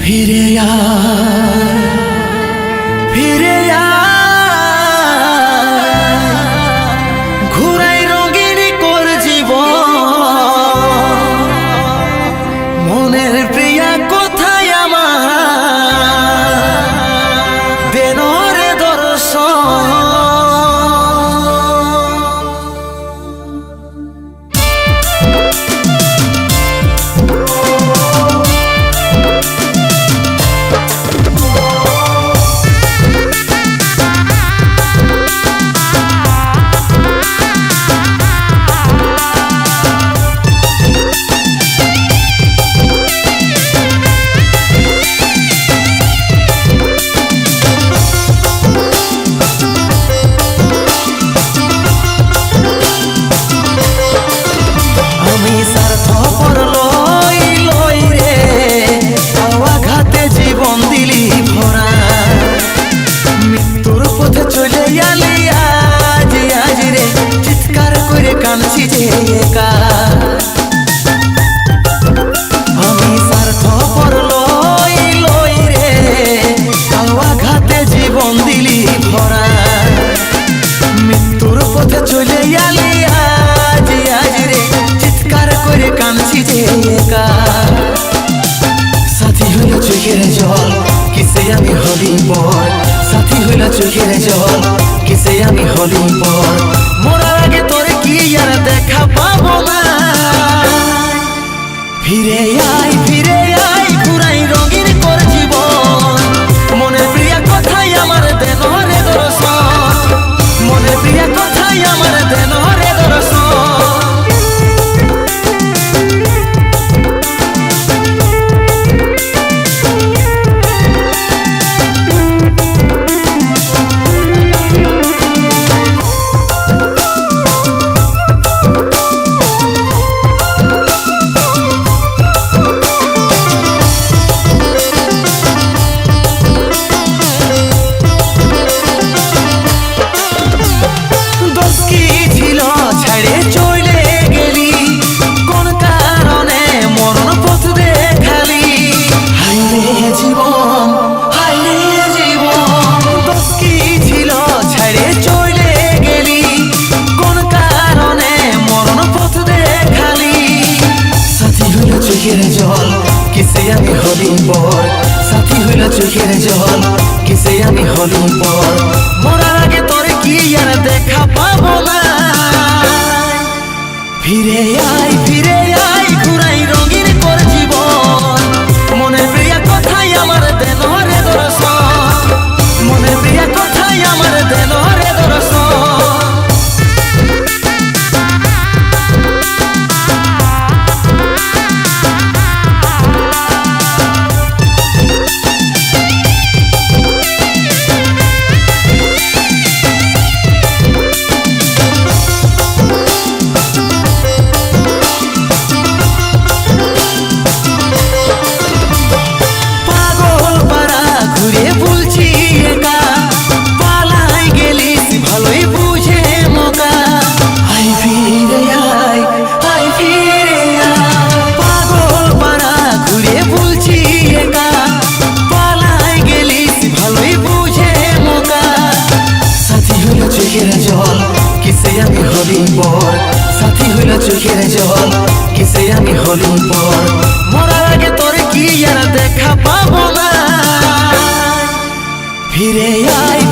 ফিরে আয়, ফিরে আয়, ঘুরাই রঙিন কর জীবন। মনের প্রিয়া কোথায় আমার, দেন রে দর্শন। কাঁদছি যে একা, আমি স্বার্থপর লই লই রে, আঘাতে জীবন দিলি ভরা। মৃত্যুর পথে চলে আলি আজ আজ রে, চিৎকার করে কাঁদছি যে একা। সাথী হইল চোখের জল, কিসে আমি হলি পর। সাথী হইল চোখের জল, কিসে আমি হলি পর। মরার আগে তোর কি আর দেখা পাবো না। ফিরে আয়, ফিরে আয়, ঘুরাই রঙিন কর জীবন। মনের প্রিয়া কথাই আমার দেন রে দর্শন। মনের প্রিয়া কথাই আমার দেন রে দর্শন। চোখের জল, কিসে আমি হলি পর। সাথী হইল চোখের জল, কিসে আমি হলি পর। মরার আগে তোর কি আর দেখা পাবো না। ফিরে আয়, ফিরে আয়, ঘুরাই রঙিন কর জীবন। মনের প্রিয়া কথাই আমার দেন রে দর্শন। মনের প্রিয়া কথাই আমার দেন রে দর্শন। কিসে আমি হলি পর। সাথী হইল চোখের জল, কিসে আমি হলি পর। মরার আগে তোর কি আর দেখা পাবো না। ফিরে আয়,